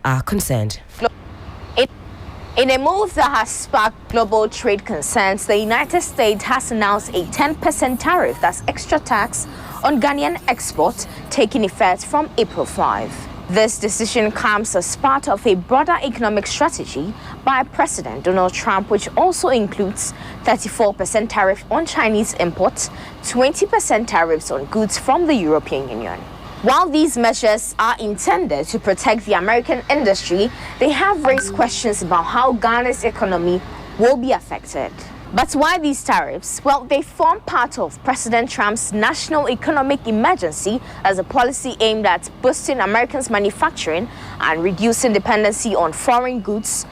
are concerned. In a move that has sparked global trade concerns, the United States has announced a 10% tariff, that's extra tax, on Ghanaian exports, taking effect from April 5. This decision comes as part of a broader economic strategy by President Donald Trump, which also includes 34% tariff on Chinese imports, 20% tariffs on goods from the European Union. While these measures are intended to protect the American industry, they have raised questions about how Ghana's economy will be affected. But why these tariffs? Well, they form part of President Trump's national economic emergency as a policy aimed at boosting Americans' manufacturing and reducing dependency on foreign goods,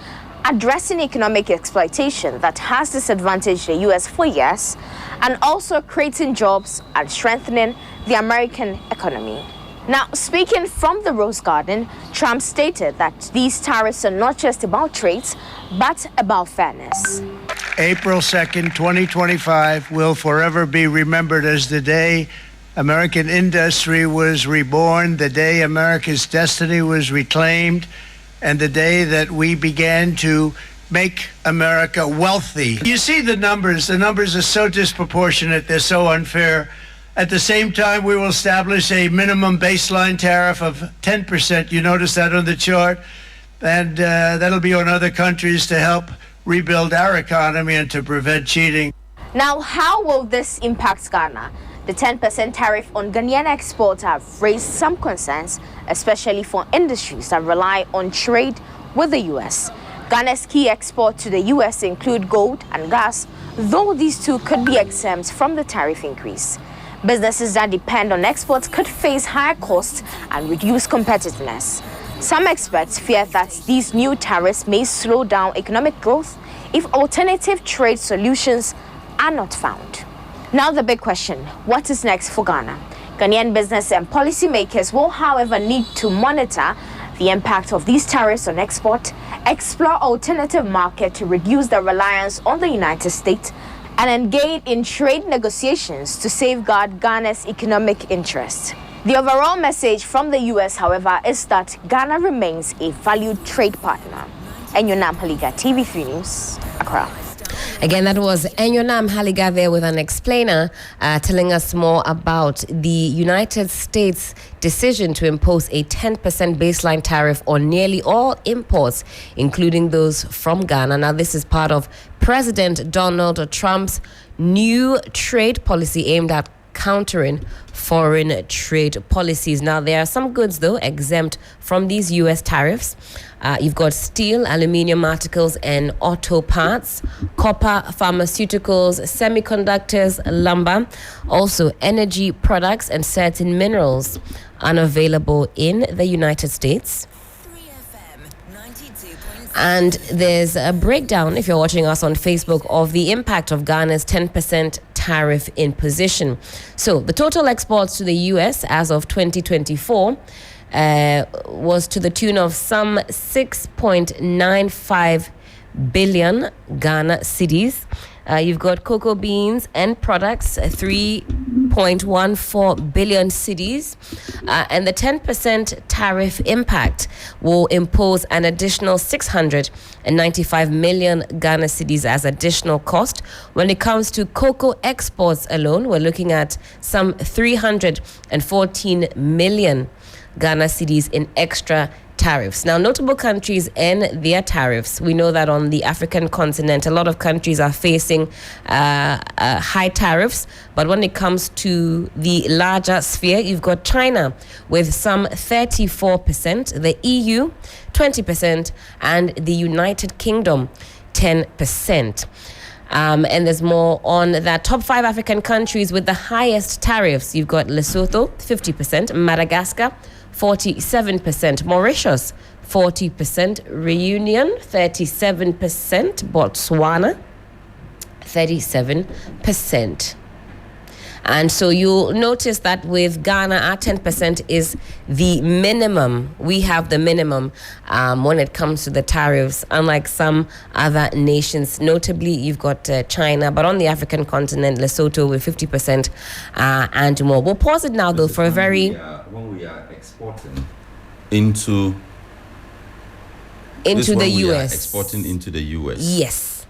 addressing economic exploitation that has disadvantaged the U.S. for years, and also creating jobs and strengthening the American economy. Now, speaking from the Rose Garden, Trump stated that these tariffs are not just about trade, but about fairness. April 2nd, 2025 will forever be remembered as the day American industry was reborn, the day America's destiny was reclaimed, and the day that we began to make America wealthy. You see the numbers are so disproportionate, they're so unfair. At the same time, we will establish a minimum baseline tariff of 10%. You notice that on the chart? And that'll be on other countries to help rebuild our economy and to prevent cheating. Now, how will this impact Ghana? The 10% tariff on Ghanaian exports have raised some concerns, especially for industries that rely on trade with the U.S. Ghana's key exports to the U.S. include gold and gas, though these two could be exempt from the tariff increase. Businesses that depend on exports could face higher costs and reduce competitiveness. Some experts fear that these new tariffs may slow down economic growth if alternative trade solutions are not found. Now the big question, what is next for Ghana? Ghanaian business and policymakers will, however, need to monitor the impact of these tariffs on export, explore alternative markets to reduce the reliance on the United States, and engage in trade negotiations to safeguard Ghana's economic interests. The overall message from the U.S., however, is that Ghana remains a valued trade partner. Enyonam Haliga, TV3 News, Accra. Again, that was Enyonam Haliga there with an explainer telling us more about the United States' decision to impose a 10% baseline tariff on nearly all imports, including those from Ghana. Now, this is part of President Donald Trump's new trade policy aimed at countering foreign trade policies. Now, there are some goods, though, exempt from these U.S. tariffs. You've got steel, aluminium articles, and auto parts, copper, pharmaceuticals, semiconductors, lumber, also energy products and certain minerals unavailable in the United States. And there's a breakdown, if you're watching us on Facebook, of the impact of Ghana's 10% tariff imposition. So the total exports to the U.S. as of 2024 was to the tune of some 6.95 billion Ghana cedis. You've got cocoa beans and products, 3.14 billion cedis. And the 10% tariff impact will impose an additional 695 million Ghana cedis as additional cost. When it comes to cocoa exports alone, we're looking at some 314 million Ghana cedis in extra tariffs. Now, notable countries and their tariffs. We know that on the African continent, a lot of countries are facing high tariffs. But when it comes to the larger sphere, you've got China with some 34%, the EU 20%, and the United Kingdom 10%. And there's more on that. Top 5 African countries with the highest tariffs. You've got Lesotho, 50%, Madagascar, 47%, Mauritius, 40%, Reunion, 37%, Botswana, 37%. And so you'll notice that with Ghana, our 10% is the minimum. We have the minimum when it comes to the tariffs, unlike some other nations. Notably, you've got China, but on the African continent, Lesotho with 50% and more. We'll pause it now, though, for a very... When we are exporting into into the we are US. exporting into the US. Yes.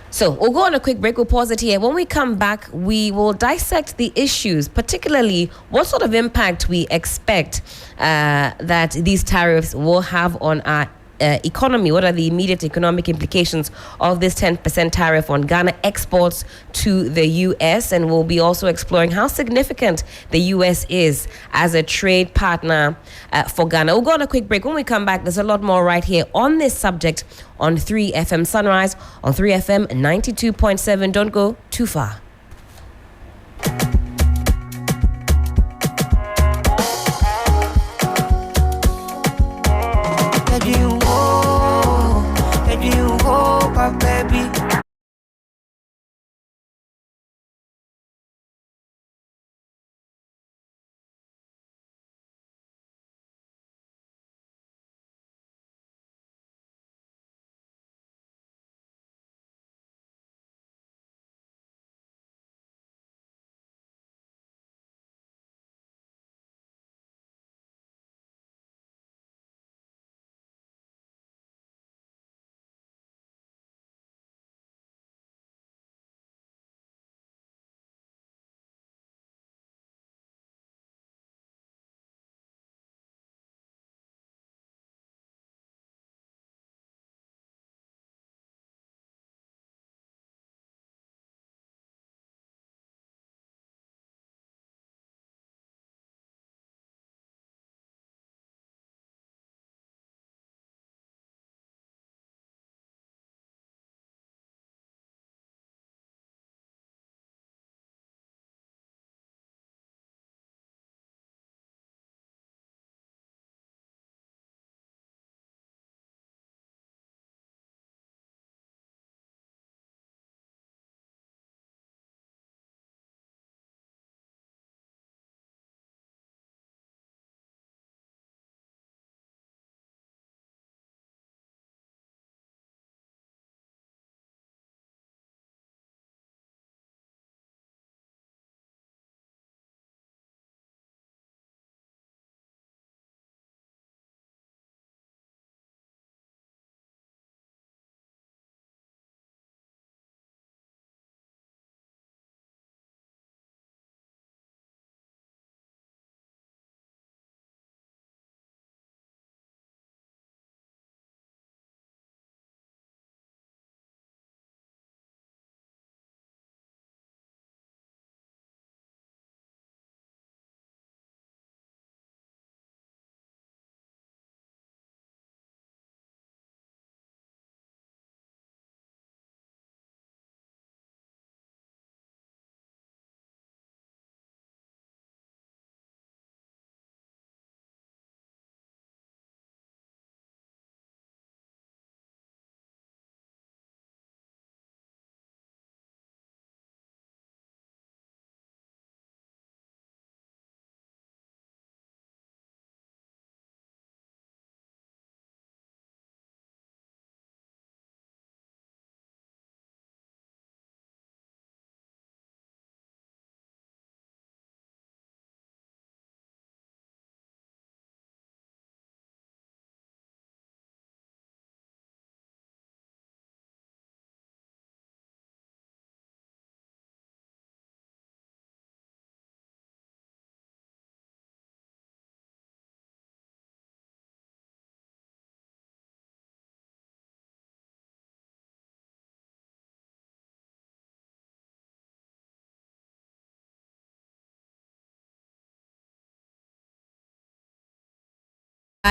So we'll go on a quick break. We'll pause it here. When we come back, we will dissect the issues, particularly what sort of impact we expect that these tariffs will have on our economy. What are the immediate economic implications of this 10% tariff on Ghana exports to the US? And we'll be also exploring how significant the US is as a trade partner for Ghana. We'll go on a quick break. When we come back, there's a lot more right here on this subject on 3FM Sunrise, on 3FM 92.7. Don't go too far. Baby.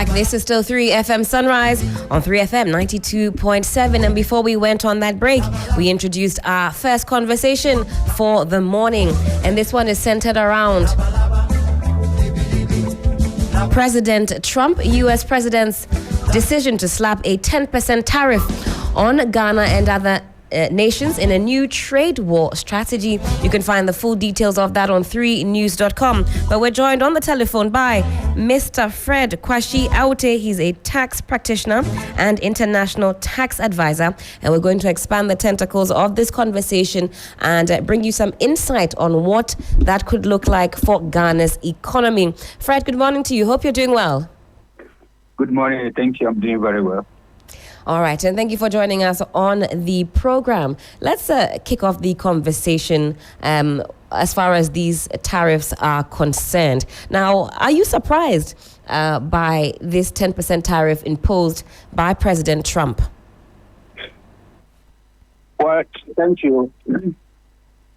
This is still 3FM Sunrise on 3FM 92.7. And before we went on that break, we introduced our first conversation for the morning. And this one is centered around President Trump, US President's decision to slap a 10% tariff on Ghana and other nations in a new trade war strategy. You can find the full details of that on 3news.com. But we're joined on the telephone by Mr. Fred Kwashi Aute. He's a tax practitioner and international tax advisor. And we're going to expand the tentacles of this conversation and bring you some insight on what that could look like for Ghana's economy. Fred, good morning to you. Hope you're doing well. Good morning. Thank you. I'm doing very well. All right, and thank you for joining us on the program. Let's kick off the conversation as far as these tariffs are concerned. Now, are you surprised by this 10% tariff imposed by President Trump? Well, thank you. To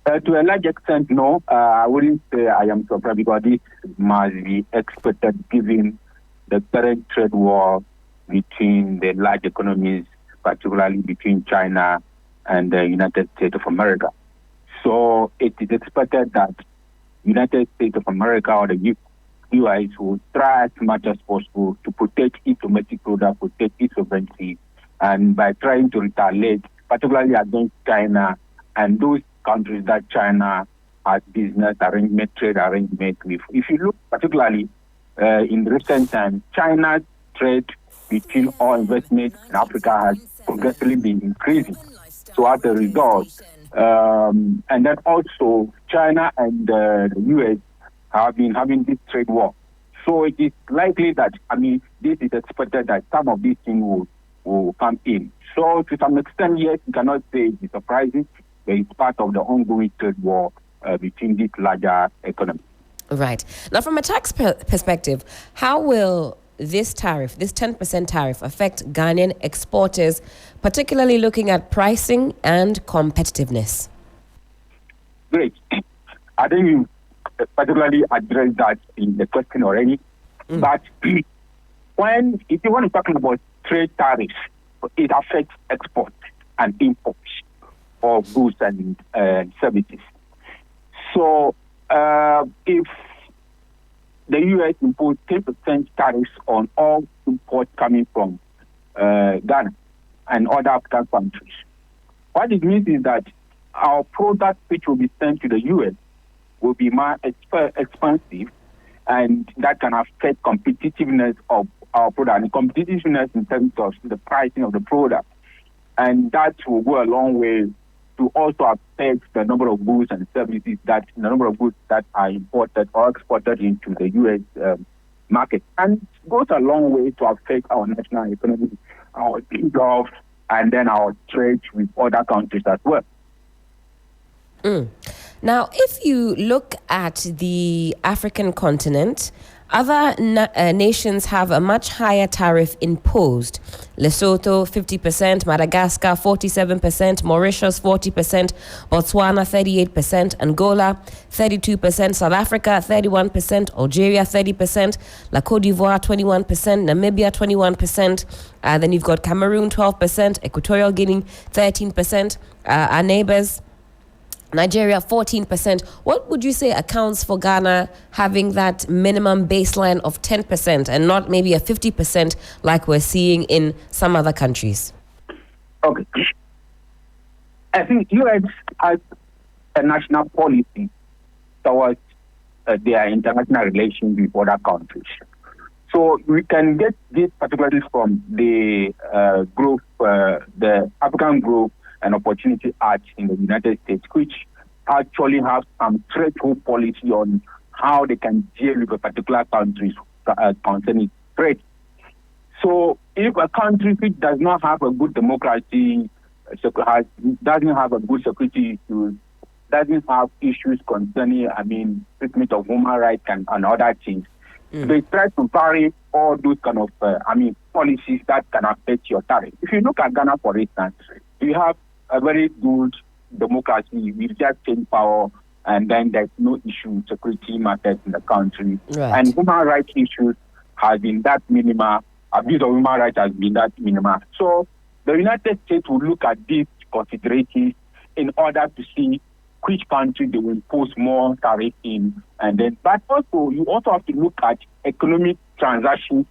a large extent, no. I wouldn't say I am surprised because this must be expected given the current trade war between the large economies, particularly between China and the United States of America. So it is expected that United States of America or the US will try as much as possible to protect its domestic product, protect its sovereignty, and by trying to retaliate, particularly against China and those countries that China has business arrangement, trade arrangement with. If you look particularly in recent times, China's trade between all investments in Africa has progressively been increasing. So as a result, and then also China and the US have been having this trade war. So it is likely that, this is expected that some of these things will come in. So to some extent, yes, you cannot say it is surprising, but it's part of the ongoing trade war between these larger economies. Right. Now, from a tax perspective, how will this tariff, this 10% tariff, affect Ghanaian exporters, particularly looking at pricing and competitiveness? Great. I think you particularly addressed that in the question already. But if you want to talk about trade tariffs, it affects export and import of goods and services. So if the U.S. imposed 10% tariffs on all imports coming from Ghana and other African countries, what it means is that our products which will be sent to the U.S. will be more expensive, and that can affect competitiveness of our product and competitiveness in terms of the pricing of the product. And that will go a long way to also affect the number of goods and services the number of goods that are imported or exported into the U.S. Market. And it goes a long way to affect our national economy, our jobs, and then our trade with other countries as well. Now, if you look at the African continent, other nations have a much higher tariff imposed. Lesotho, 50%, Madagascar, 47%, Mauritius, 40%, Botswana, 38%, Angola, 32%, South Africa, 31%, Algeria, 30%, La Côte d'Ivoire, 21%, Namibia, 21%. Then you've got Cameroon, 12%, Equatorial Guinea, 13%, our neighbors, Nigeria, 14%. What would you say accounts for Ghana having that minimum baseline of 10% and not maybe a 50% like we're seeing in some other countries? Okay. I think U.S. has a national policy towards their international relations with other countries. So we can get this particularly from the group, the African Growth and Opportunity Act in the United States, which actually have some threshold policy on how they can deal with a particular countries concerning trade. So if a country which does not have a good democracy, doesn't have a good security issues, doesn't have issues concerning, treatment of human rights and other things, they try to vary all those kind of, policies that can affect your tariff. If you look at Ghana, for instance, we have a very good democracy. We just change power, and then there's no issue security matters in the country. Right. And human rights issues have been that minimal. Abuse of human rights has been that minimal. So the United States will look at these considerations in order to see which country they will impose more tariff in. And then, but also, you also have to look at economic transactions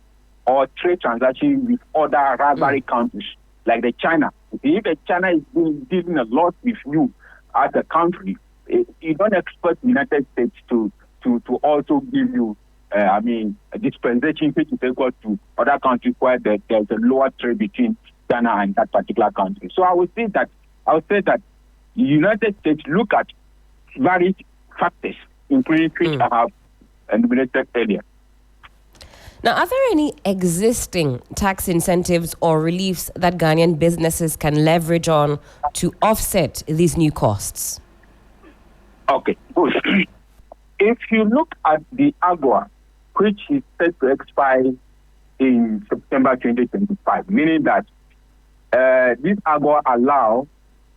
or trade transactions with other rivalry countries, like the China. If the China is dealing a lot with you as a country, you don't expect the United States to also give you, a dispensation which is equal to other countries where there's a lower trade between China and that particular country. So I would say that the United States look at various factors, including which I have enumerated earlier. Now, are there any existing tax incentives or reliefs that Ghanaian businesses can leverage on to offset these new costs? Okay, good. If you look at the AGOA, which is set to expire in September 2025, meaning that this AGOA allow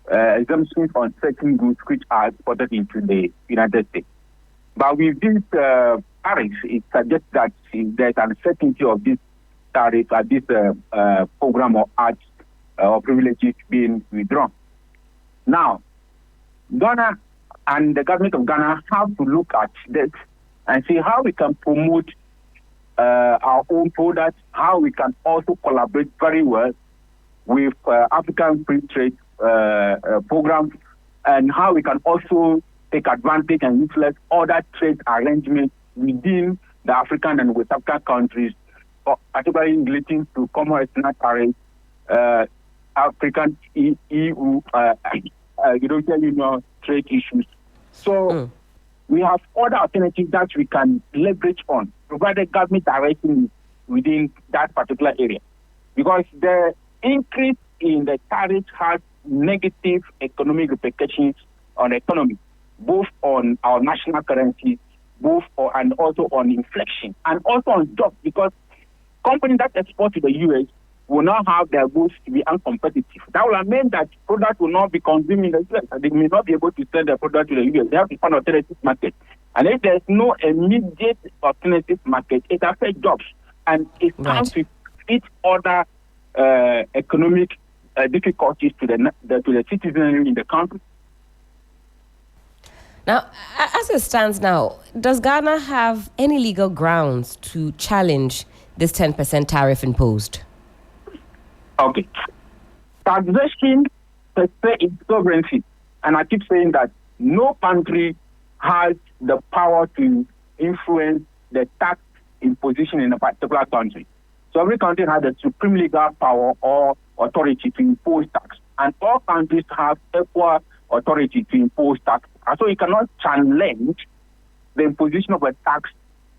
exemptions on certain goods which are exported into the United States. But with this tariff, it suggests that there's uncertainty of this tariff at this program or act or privileges being withdrawn. Now, Ghana and the government of Ghana have to look at this and see how we can promote our own products, how we can also collaborate very well with African free trade programs, and how we can also take advantage and utilize other trade arrangements within the African and West African countries, particularly relating to common external tariffs, African EU, European Union trade issues. So we have other alternatives that we can leverage on, provided government direction within that particular area. Because the increase in the tariff has negative economic repercussions on the economy, both on our national currency, and also on inflation, and also on jobs, because companies that export to the U.S. will now have their goods to be uncompetitive. That will mean that products will not be consumed in the U.S. and they may not be able to sell their product to the U.S. They have to find alternative market. And if there's no immediate alternative market, it affects jobs. And it comes with each other economic difficulties to the citizenry in the country. Now, as it stands now, does Ghana have any legal grounds to challenge this 10% tariff imposed? Okay. Taxation per se is sovereignty. And I keep saying that no country has the power to influence the tax imposition in a particular country. So every country has the supreme legal power or authority to impose tax. And all countries have equal authority to impose tax. And so you cannot challenge the imposition of a tax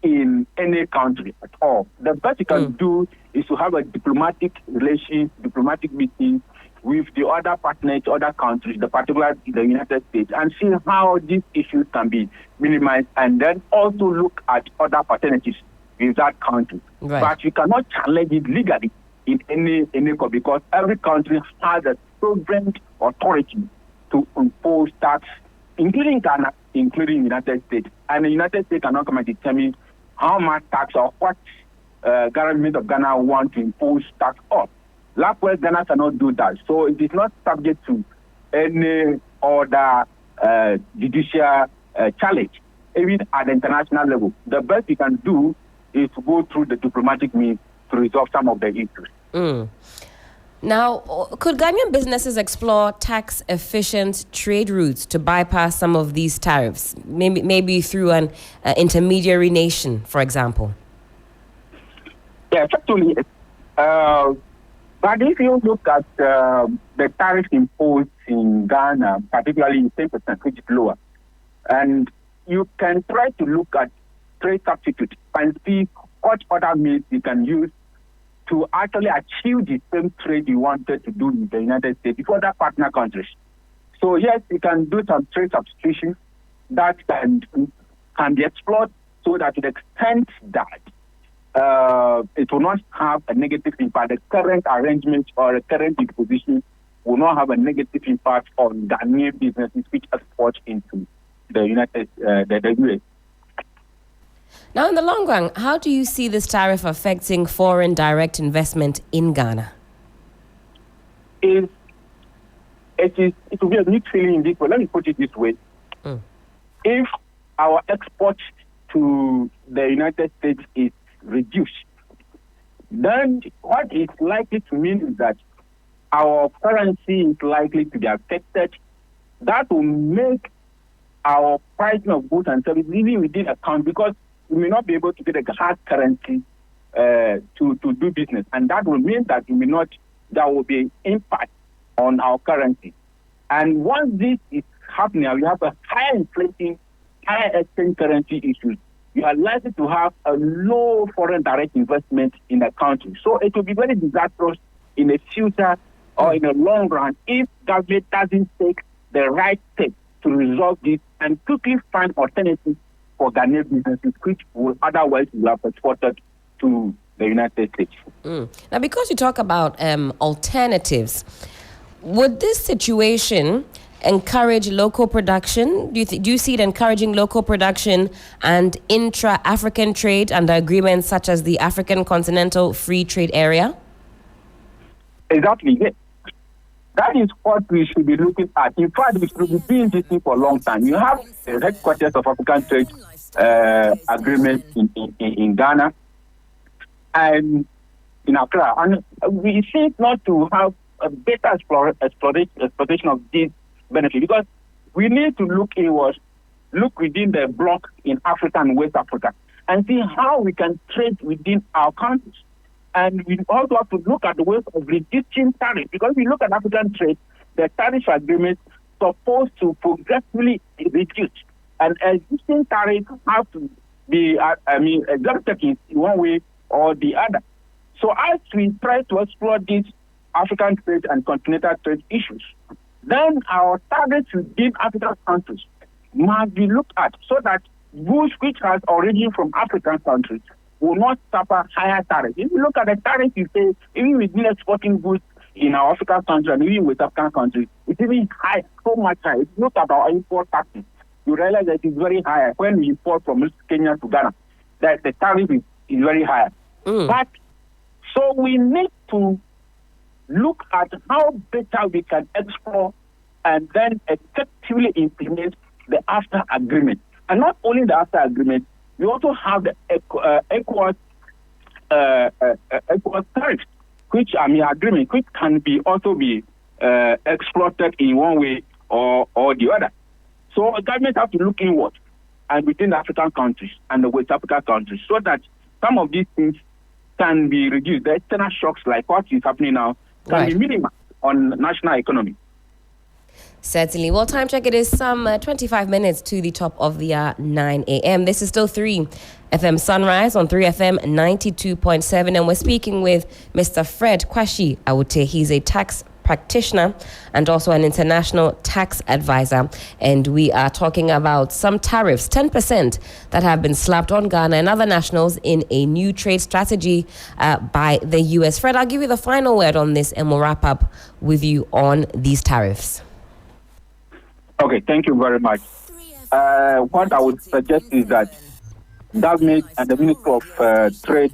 in any country at all. The best you can do is to have a diplomatic relation, diplomatic meeting with the other partners, other countries, particularly the United States, and see how these issues can be minimized, and then also look at other alternatives in that country. Right. But you cannot challenge it legally in any court, because every country has a sovereign authority to impose tax, including Ghana, including the United States. And the United States cannot come and determine how much tax or what government of Ghana want to impose tax on. Likewise, Ghana cannot do that. So it is not subject to any other judicial challenge, even at the international level. The best we can do is to go through the diplomatic means to resolve some of the issues. Now, could Ghanaian businesses explore tax-efficient trade routes to bypass some of these tariffs, maybe through an intermediary nation, for example? Yeah, actually, but if you look at the tariff imposed in Ghana, particularly in 10%, which is lower, and you can try to look at trade substitute and see what other means you can use to actually achieve the same trade you wanted to do in the United States with other partner countries. So yes, you can do some trade substitution that can be explored, so that to the extent that it will not have a negative impact. The current arrangement or the current disposition will not have a negative impact on Ghanaian businesses which export into the the US. Now, in the long run, how do you see this tariff affecting foreign direct investment in Ghana? It will be a mixed feeling in this way. Let me put it this way. If our export to the United States is reduced, then what is likely to mean is that our currency is likely to be affected. That will make our pricing of goods and services even within account, because we may not be able to get a hard currency to do business, and that will mean that there will be impact on our currency. And once this is happening, we have a higher inflation, higher exchange currency issues. you are likely to have a low foreign direct investment in the country. So it will be very disastrous in the future or in the long run if government doesn't take the right steps to resolve this and quickly find alternatives for Ghanaian businesses, which will otherwise have exported to the United States. Now, because you talk about alternatives, would this situation encourage local production? Do you see it encouraging local production and intra-African trade under agreements such as the African Continental Free Trade Area? Exactly, yes. That is what we should be looking at. In fact, we should be doing this thing for a long time. You have the headquarters of African Trade Agreement in Ghana and in Accra. And we seek not to have a better exploitation of this benefit, because we need to look inwards, look within the bloc in Africa and West Africa, and see how we can trade within our countries. And we also have to look at the ways of reducing tariffs, because if we look at African trade, the tariff agreement is supposed to progressively reduce, and existing tariffs have to be, executed in one way or the other. So as we try to explore these African trade and continental trade issues, then our targets within African countries must be looked at so that goods which has origin from African countries will not suffer higher tariffs. If you look at the tariffs, you say, even within exporting goods in our African countries and even with African countries, it's even high, so much high. If you look at our import taxes, you realize that it's very high. When we import from Kenya to Ghana, that the tariff is very high. But so we need to look at how better we can explore and then effectively implement the AFTA agreement. And not only the AFTA agreement, we also have the ECOWAS tariffs, which agreement, which can be also be exploited in one way or the other. So government have to look inward and within the African countries and the West African countries, so that some of these things can be reduced. The external shocks like what is happening now can be minimized on national economy. Certainly. Well, time check, it is some 25 minutes to the top of the 9 a.m. This is still 3 FM Sunrise on 3FM 92.7, and we're speaking with Mr. Fred Kwashi Awute. He's a tax practitioner and also an international tax advisor, and we are talking about some tariffs, 10%, that have been slapped on Ghana and other nationals in a new trade strategy by the U.S. Fred, I'll give you the final word on this and we'll wrap up with you on these tariffs. Okay, thank you very much. What I would suggest is that government and the Ministry of Trade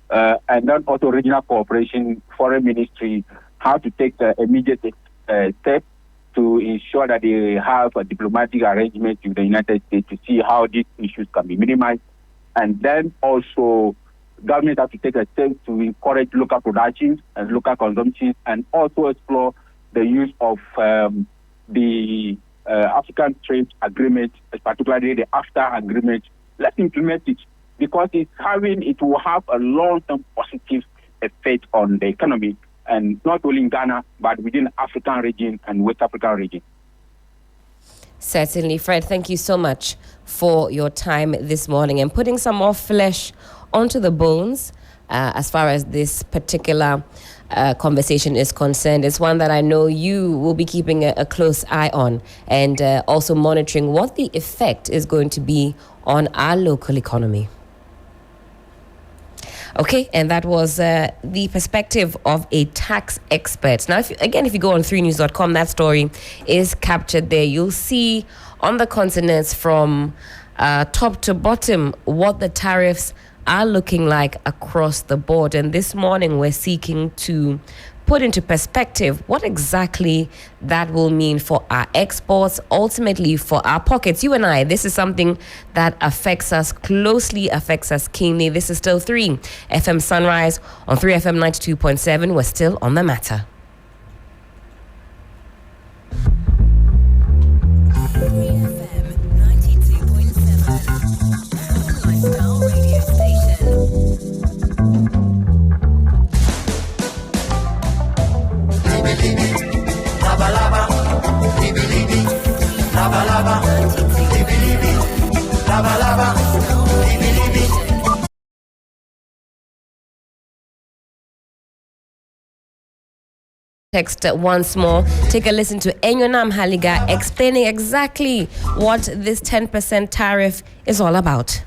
and then also Regional Cooperation, Foreign Ministry, have to take immediate steps to ensure that they have a diplomatic arrangement with the United States to see how these issues can be minimized. And then also government have to take a step to encourage local production and local consumption, and also explore the use of the African Trade Agreement, particularly the AFTA agreement. Let's implement it, because it will have a long-term positive effect on the economy, and not only in Ghana, but within the African region and West African region. Certainly, Fred, thank you so much for your time this morning and putting some more flesh onto the bones as far as this particular conversation is concerned. It's one that I know you will be keeping a close eye on, and also monitoring what the effect is going to be on our local economy. Okay, and that was the perspective of a tax expert. Now, if you go on 3news.com, that story is captured there. You'll see on the continents from top to bottom what the tariffs are looking like across the board. And this morning, we're seeking to put into perspective what exactly that will mean for our exports, ultimately for our pockets. You and I, this is something that affects us closely, affects us keenly. This is still 3 FM Sunrise on 3FM 92.7. We're still on the matter. 3FM 92.7, lifestyle radio station. Laba laba, libi libi, laba laba, Text once more. Take a listen to Enyonam Haliga explaining exactly what this 10% tariff is all about.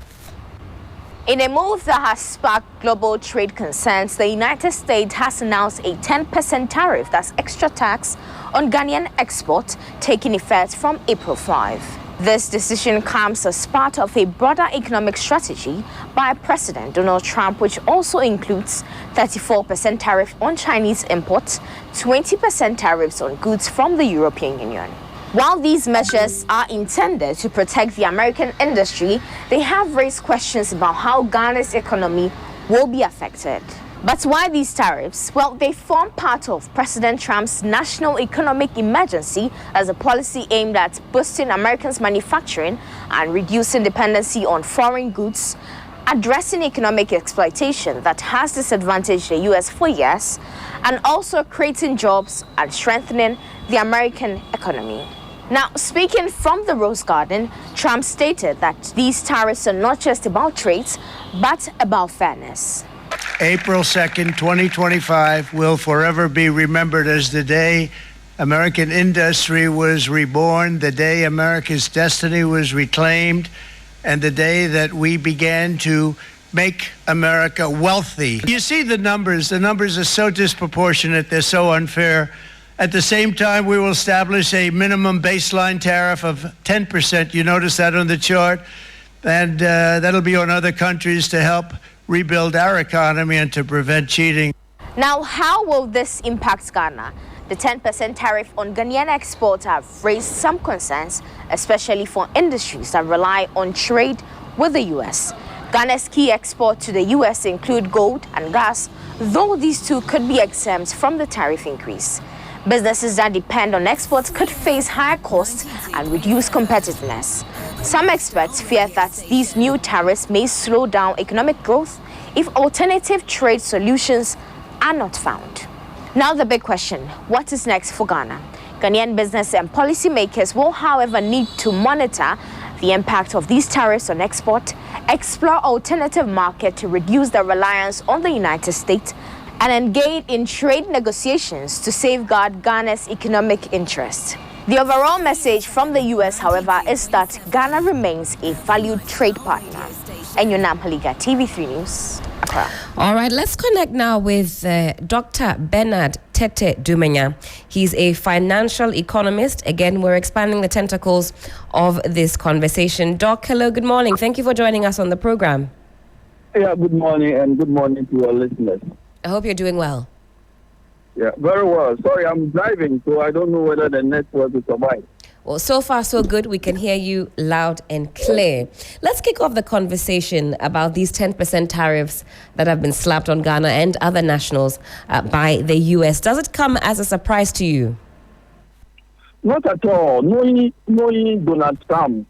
In a move that has sparked global trade concerns, the United States has announced a 10% tariff, that's extra tax, on Ghanaian exports, taking effect from April 5. This decision comes as part of a broader economic strategy by President Donald Trump, which also includes 34% tariff on Chinese imports, 20% tariffs on goods from the European Union. While these measures are intended to protect the American industry, they have raised questions about how Ghana's economy will be affected. But why these tariffs? Well, they form part of President Trump's national economic emergency as a policy aimed at boosting Americans' manufacturing and reducing dependency on foreign goods, addressing economic exploitation that has disadvantaged the U.S. for years, and also creating jobs and strengthening the American economy. Now, speaking from the Rose Garden, Trump stated that these tariffs are not just about trade, but about fairness. April 2nd, 2025 will forever be remembered as the day American industry was reborn, the day America's destiny was reclaimed, and the day that we began to make America wealthy. You see the numbers are so disproportionate, they're so unfair. At the same time, we will establish a minimum baseline tariff of 10%. You notice that on the chart? And that'll be on other countries to help rebuild our economy and to prevent cheating. Now, how will this impact Ghana? The 10% tariff on Ghanaian exports have raised some concerns, especially for industries that rely on trade with the U.S. Ghana's key exports to the U.S. include gold and gas, though these two could be exempt from the tariff increase. Businesses that depend on exports could face higher costs and reduce competitiveness. Some experts fear that these new tariffs may slow down economic growth if alternative trade solutions are not found. Now the big question, what is next for Ghana? Ghanaian business and policymakers will, however, need to monitor the impact of these tariffs on export, explore alternative markets to reduce their reliance on the United States, and engage in trade negotiations to safeguard Ghana's economic interests. The overall message from the U.S., however, is that Ghana remains a valued trade partner. Enyonam Haliga, TV3 News, Accra. All right, let's connect now with Dr. Bernard Tete Dumenya. He's a financial economist. Again, we're expanding the tentacles of this conversation. Doc, hello, good morning. Thank you for joining us on the program. Yeah, good morning, and good morning to our listeners. I hope you're doing well. Yeah, very well. Sorry, I'm driving, so I don't know whether the network will survive. Well, so far, so good. We can hear you loud and clear. Let's kick off the conversation about these 10% tariffs that have been slapped on Ghana and other nationals by the U.S. Does it come as a surprise to you? Not at all. Knowing Donald Trump,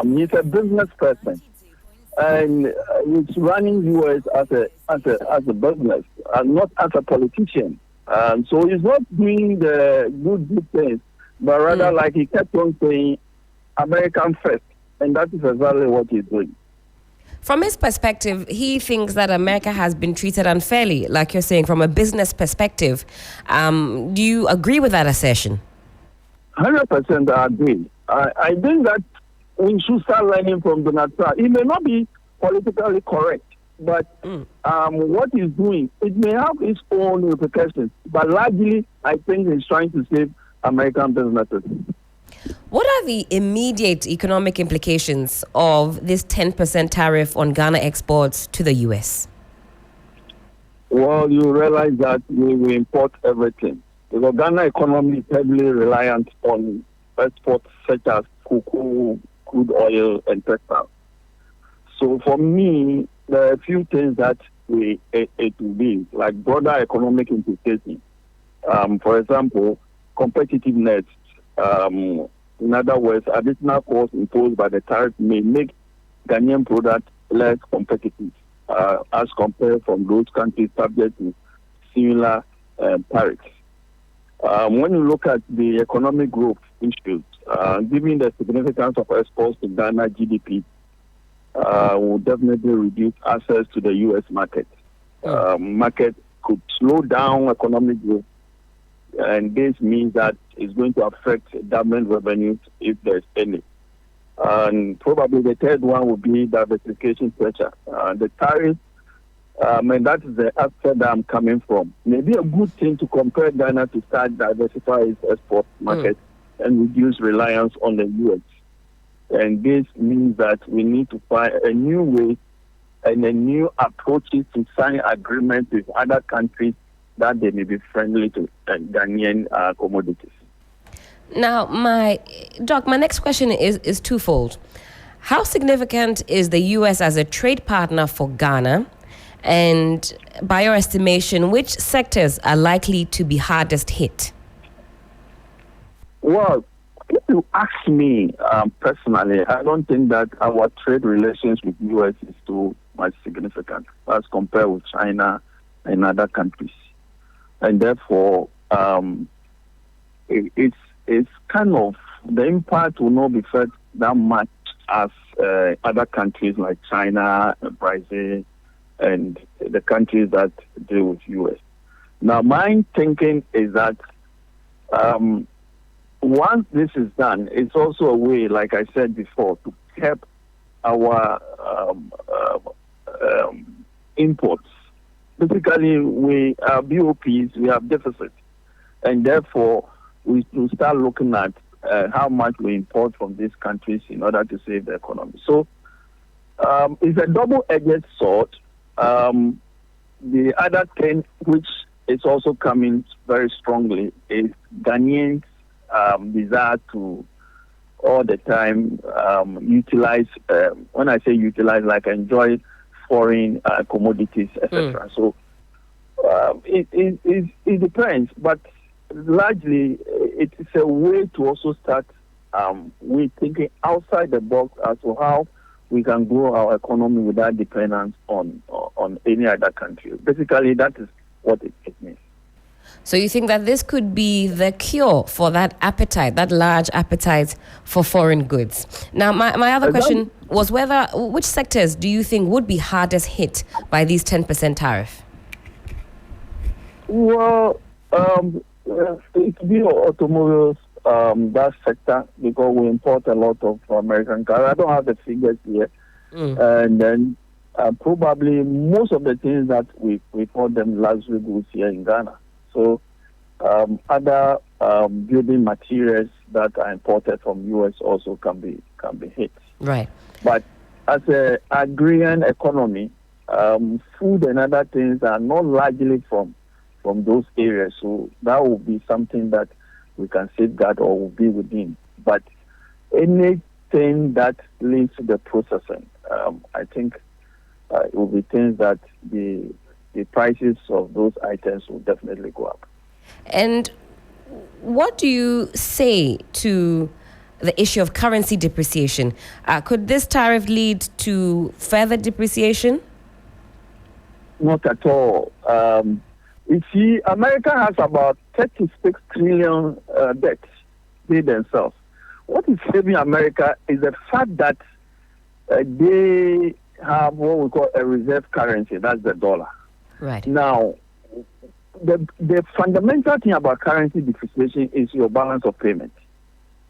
he's a business person, and he's running U.S. as a business, and not as a politician. So he's not doing the good things, but rather, like he kept on saying, American first, and that is exactly what he's doing. From his perspective, he thinks that America has been treated unfairly, like you're saying, from a business perspective. Do you agree with that assertion? 100% I agree. I think that we should start learning from Donald Trump. He may not be politically correct, but what he's doing, it may have its own repercussions. But largely, I think he's trying to save American businesses. What are the immediate economic implications of this 10% tariff on Ghana exports to the U.S.? Well, you realize that we import everything. Because Ghana economy is heavily reliant on exports such as cocoa, crude oil, and textiles. So for me, there are a few things that it will be, like broader economic implications. For example, competitiveness. In other words, additional costs imposed by the tariff may make Ghanaian products less competitive as compared from those countries subject to similar tariffs. When you look at the economic growth issues, given the significance of exports to Ghana GDP, will definitely reduce access to the U.S. market. Market could slow down economic growth and this means that it's going to affect government revenues if there's any. And probably the third one would be diversification pressure. The tariff, and that is the aspect that I'm coming from. Maybe a good thing to compare Ghana to start diversify its export market and reduce reliance on the U.S. And this means that we need to find a new way and a new approaches to sign agreements with other countries that they may be friendly to Ghanaian commodities. Now, my next question is twofold. How significant is the U.S. as a trade partner for Ghana? And by your estimation, which sectors are likely to be hardest hit? Well, if you ask me personally, I don't think that our trade relations with the U.S. is too much significant as compared with China and other countries. And therefore, it's kind of, the impact will not be felt that much as other countries like China, Brazil, and the countries that deal with U.S. Now, my thinking is that once this is done, it's also a way, like I said before, to help our imports. Basically, we have BOPs, we have deficits, and therefore we will start looking at how much we import from these countries in order to save the economy. So it's a double-edged sword. The other thing, which is also coming very strongly, is Ghanaians' desire to all the time utilize, when I say utilize, like enjoy foreign commodities, etc. So it depends, but largely it is a way to also start with thinking outside the box as to how we can grow our economy without dependence on any other country. Basically, that is what it means. So you think that this could be the cure for that appetite, that large appetite for foreign goods? Now, my other question was which sectors do you think would be hardest hit by these 10% tariff? Well, it could be automobiles, that sector, because we import a lot of American cars. I don't have the figures here. And then probably most of the things that we call them luxury goods here in Ghana. So other building materials that are imported from U.S. also can be hit. Right. But as an agrarian economy, food and other things are not largely from those areas. So that will be something that we can safeguard or will be within. But anything that leads to the processing, I think it will be things that the prices of those items will definitely go up. And what do you say to the issue of currency depreciation? Could this tariff lead to further depreciation? Not at all. You see, America has about 36 trillion debt, they themselves. What is saving America is the fact that they have what we call a reserve currency, that's the dollar. Right. Now, the fundamental thing about currency depreciation is your balance of payment.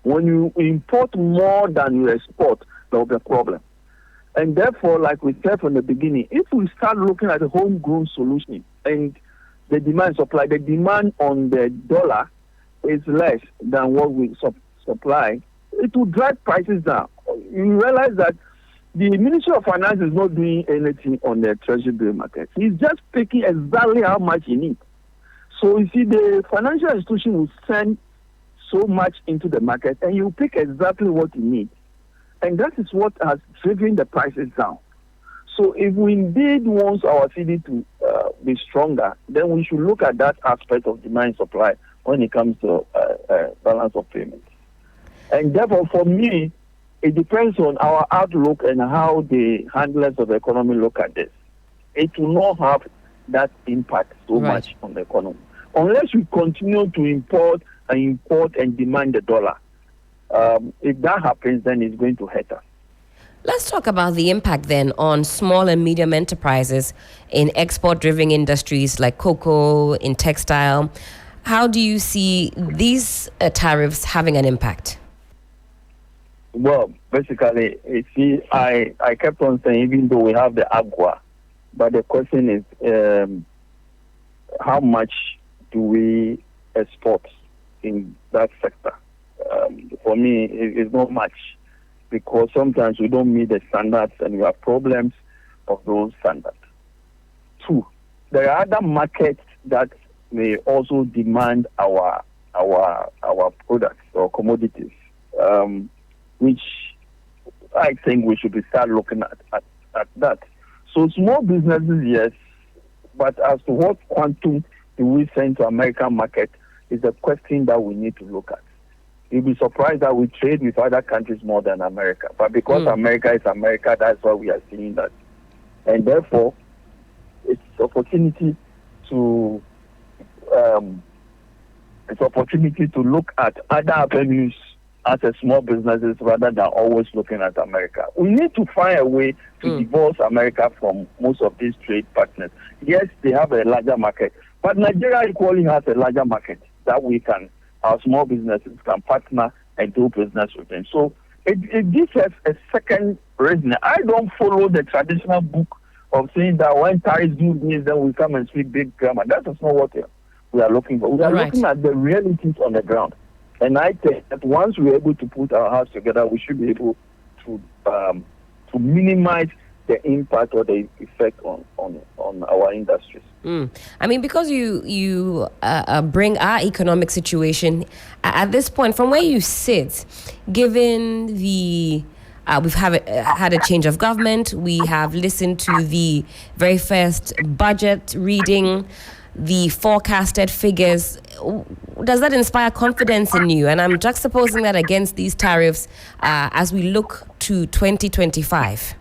When you import more than you export, there will be a problem. And therefore, like we said from the beginning, if we start looking at a homegrown solution and the demand supply, the demand on the dollar is less than what we supply, it will drive prices down. You realize that the Ministry of Finance is not doing anything on the treasury bill market. He's just picking exactly how much he needs. So you see, the financial institution will send so much into the market and you pick exactly what you need. And that is what has driven the prices down. So if we indeed want our city to be stronger, then we should look at that aspect of demand and supply when it comes to balance of payment. And therefore, for me, it depends on our outlook and how the handlers of the economy look at this. It will not have that impact so much on the economy. Unless we continue to import and demand the dollar. If that happens, then it's going to hurt us. Let's talk about the impact then on small and medium enterprises in export-driven industries like cocoa, in textile. How do you see these tariffs having an impact? Well, basically, you see, I kept on saying, even though we have the agua, but the question is, how much do we export in that sector? For me, it's not much, because sometimes we don't meet the standards and we have problems of those standards. Two, there are other markets that may also demand our products or commodities, which I think we should start looking at that. So small businesses, yes, but as to what quantum do we send to American market is a question that we need to look at. You'll be surprised that we trade with other countries more than America. But because America is America, that's why we are seeing that. And therefore, it's opportunity to look at other avenues as a small businesses rather than always looking at America. We need to find a way to divorce America from most of these trade partners. Yes, they have a larger market, but Nigeria equally has a larger market that our small businesses can partner and do business with them. So it gives us a second reason. I don't follow the traditional book of saying that when tariffs do this, then we come and speak big grammar. That is not what we are looking for. We are looking at the realities on the ground. And I think that once we're able to put our hearts together, we should be able to minimize the impact or the effect on our industries. I mean, because you bring our economic situation at this point, from where you sit, given the we've had a change of government, we have listened to the very first budget reading, the forecasted figures. Does that inspire confidence in you? And I'm juxtaposing that against these tariffs as we look to 2025.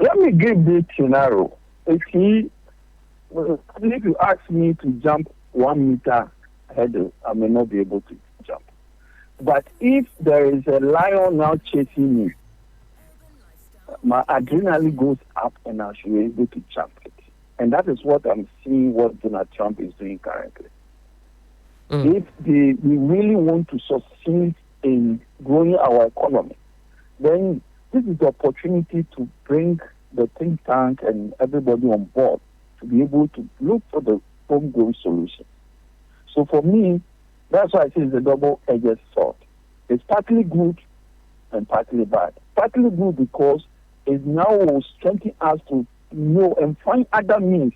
Let me give this scenario. If you ask me to jump 1 meter hurdle, I may not be able to jump. But if there is a lion now chasing me, my adrenaline goes up and I should be able to jump it. And that is what I'm seeing what Donald Trump is doing currently. If we really want to succeed in growing our economy, then this is the opportunity to bring the think tank and everybody on board to be able to look for the homegrown solution. So for me, that's why I say it's a double-edged sword. It's partly good and partly bad. Partly good because it now will strengthen us to know and find other means.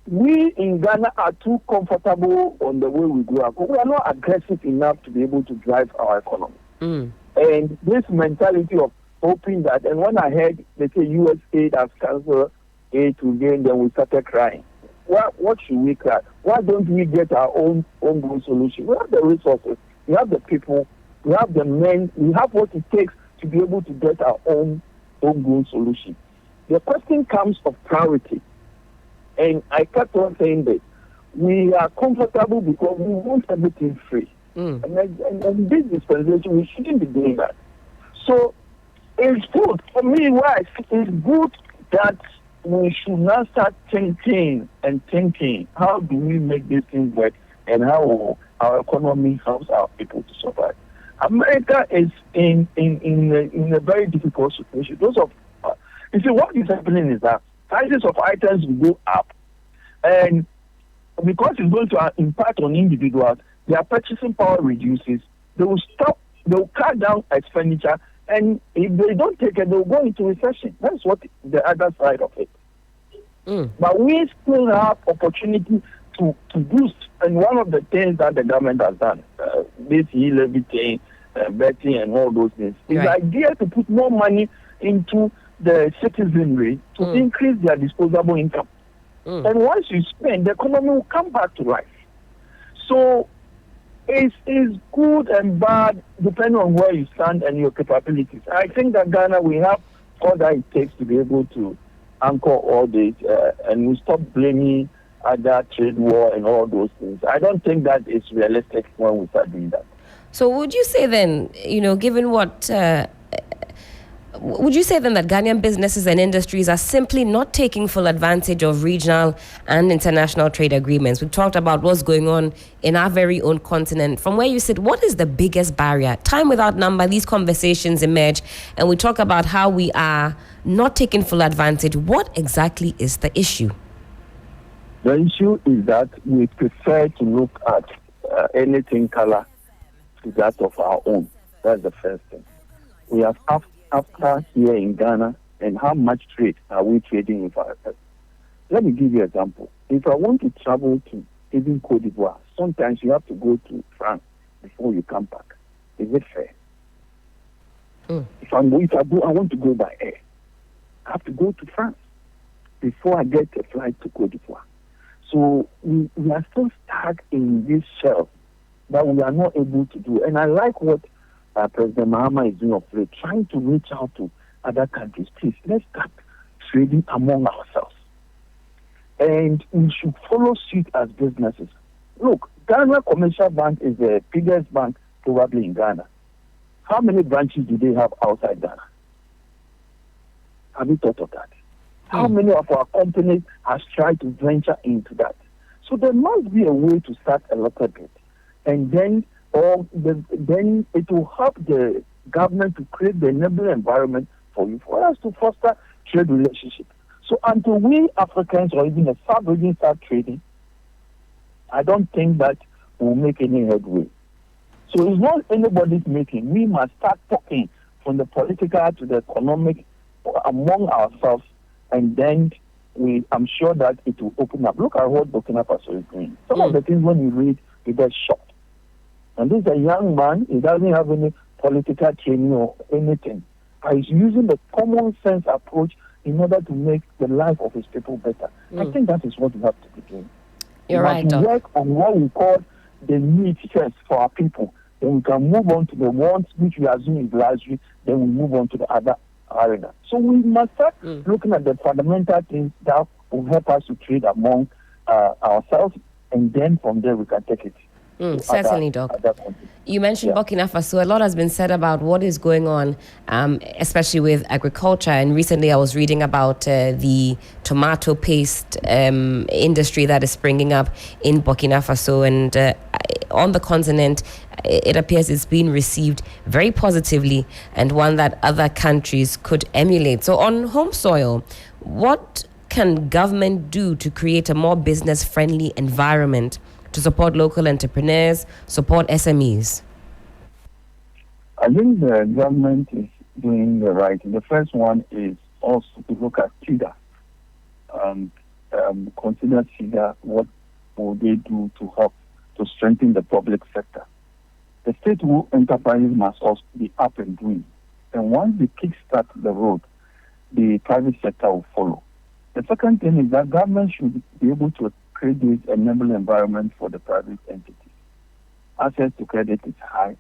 We in Ghana are too comfortable on the way we go. We are not aggressive enough to be able to drive our economy. And this mentality of hoping that, and when I heard they say US aid has canceled aid to gain, then we started crying. What should we cry? Why don't we get our own homegrown solution? We have the resources, we have the people, we have the men, we have what it takes to be able to get our own homegrown solution. The question comes of priority. And I kept on saying this. We are comfortable because we want everything free. And in this dispensation, we shouldn't be doing that. So it's good. For me, it's good that we should now start thinking, how do we make this thing work and how our economy helps our people to survive. America is in a very difficult situation. You see, what is happening is that prices of items will go up, and because it's going to impact on individuals, their purchasing power reduces. They will cut down expenditure, and if they don't take it, they'll go into recession. That's what the other side of it. But we still have opportunity to boost, and one of the things that the government has done, this e-levy thing, betting and all those things, is the idea to put more money into the citizenry to increase their disposable income. And once you spend, the economy will come back to life. So it's good and bad depending on where you stand and your capabilities. I think that Ghana, we have all that it takes to be able to anchor all this, and we stop blaming other trade war and all those things. I don't think that is realistic when we start doing that. So would you say then, given what Would you say then that Ghanaian businesses and industries are simply not taking full advantage of regional and international trade agreements? We've talked about what's going on in our very own continent. From where you sit, what is the biggest barrier? Time without number, these conversations emerge, and we talk about how we are not taking full advantage. What exactly is the issue? The issue is that we prefer to look at anything color to that of our own. That's the first thing. We have after here in Ghana, and how much trade are we trading with ourselves? Let me give you an example. If I want to travel to even Cote d'Ivoire, sometimes you have to go to France before you come back. Is it fair? If I want to go by air, I have to go to France before I get a flight to Cote d'Ivoire. So we are still stuck in this shell that we are not able to do. And I like what President Mahama is doing of late, trying to reach out to other countries. Please, let's start trading among ourselves. And we should follow suit as businesses. Look, Ghana Commercial Bank is the biggest bank probably in Ghana. How many branches do they have outside Ghana? Have you thought of that? How many of our companies have tried to venture into that? So there must be a way to start a little bit. And then it will help the government to create the enabling environment for us to foster trade relationships. So until we Africans or even the sub-region start trading, I don't think that we'll make any headway. So it's not anybody's making. We must start talking from the political to the economic among ourselves, and then I'm sure that it will open up. Look at what Burkina Faso is doing. Some of the things when you read, you get shocked. And this is a young man, he doesn't have any political training or anything. But he's using the common sense approach in order to make the life of his people better. I think that is what we have to be doing. You're we right, have to Doc. work on what we call the needs first for our people. Then we can move on to the ones which we assume is luxury, then we move on to the other arena. So we must start looking at the fundamental things that will help us to trade among ourselves, and then from there we can take it. Certainly, Doc. You mentioned Burkina Faso. A lot has been said about what is going on, especially with agriculture. And recently I was reading about the tomato paste industry that is springing up in Burkina Faso. And on the continent, it appears it's been received very positively and one that other countries could emulate. So on home soil, what can government do to create a more business-friendly environment to support local entrepreneurs, support SMEs? I think the government is doing the right thing. The first one is also to look at CIDA and consider CIDA, what will they do to help to strengthen the public sector. The state enterprises must also be up and doing. And once they kickstart the road, the private sector will follow. The second thing is that government should be able to create this enabling environment for the private entities. Access to credit is high.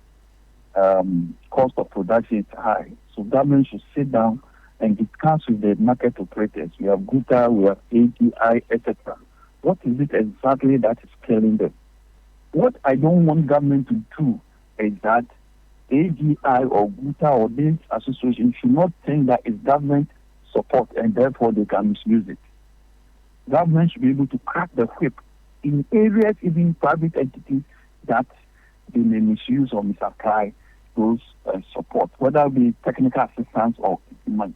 Cost of production is high. So government should sit down and discuss with the market operators. We have GUTA, we have AGI, etc. What is it exactly that is killing them? What I don't want government to do is that AGI or GUTA or this association should not think that it's government support and therefore they can misuse it. Government should be able to crack the whip in areas, even private entities, that they may misuse or misapply those support, whether it be technical assistance or money.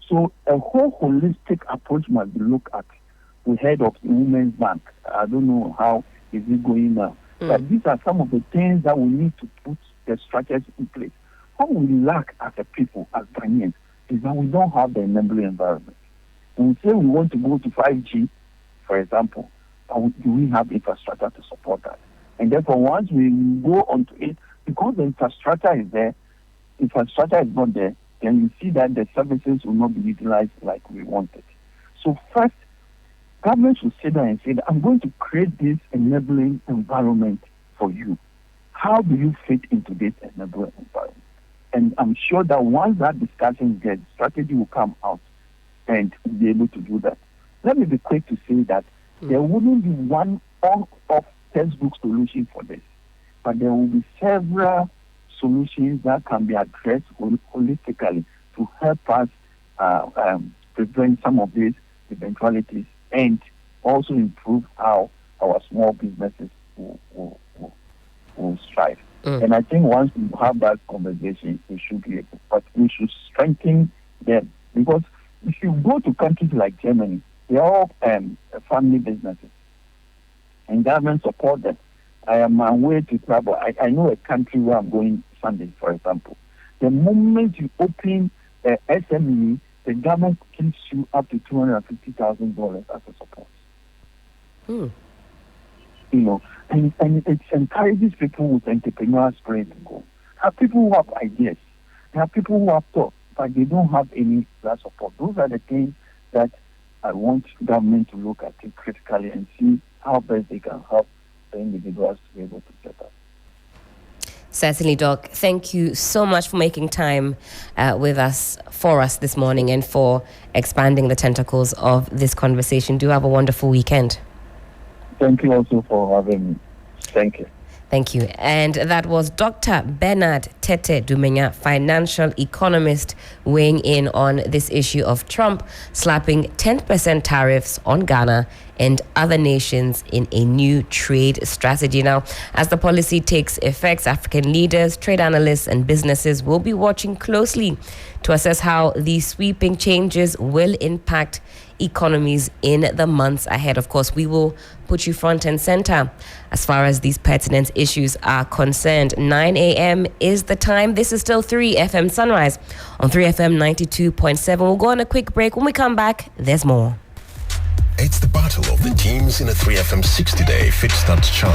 So a whole holistic approach must be looked at. We heard of the Women's Bank. I don't know how is it going now. But these are some of the things that we need to put the structures in place. What we lack as a people, as Ghanaians, is that we don't have the enabling environment. When we say we want to go to 5G, for example, do we have infrastructure to support that? And therefore, once we go onto it, because the infrastructure is there, infrastructure is not there, then you see that the services will not be utilized like we wanted. So first, government should sit down and say that I'm going to create this enabling environment for you. How do you fit into this enabling environment? And I'm sure that once that discussion gets, strategy will come out and we'll be able to do that. Let me be quick to say that there wouldn't be one on-off textbook solution for this, but there will be several solutions that can be addressed holistically to help us prevent some of these eventualities and also improve how our small businesses will strive. And I think once we have that conversation, we should be able, but we should strengthen them, because if you go to countries like Germany, they are all family businesses, and government support them. I am on my way to travel. I know a country where I'm going Sunday, for example. The moment you open a SME, the government gives you up to $250,000 as a support. You know, and it encourages people with entrepreneurial spirit to go. There are people who have ideas. There are people who have thought, but they don't have any that support. Those are the things that I want government to look at it critically and see how best they can help the individuals to be able to set up. Certainly, Doc. Thank you so much for making time with us, for us this morning, and for expanding the tentacles of this conversation. Do have a wonderful weekend. Thank you also for having me. Thank you. Thank you. And that was Dr. Bernard Tete Dumenya, financial economist, weighing in on this issue of Trump slapping 10% tariffs on Ghana and other nations in a new trade strategy. Now, as the policy takes effect, African leaders, trade analysts, and businesses will be watching closely to assess how these sweeping changes will impact economies in the months ahead. Of course, we will put you front and center as far as these pertinent issues are concerned. 9 a.m. is the time. This is still 3FM Sunrise on 3FM 92.7. We'll go on a quick break. When we come back, there's more. It's the battle of the teams in a 3FM 60-day Fit Start Challenge.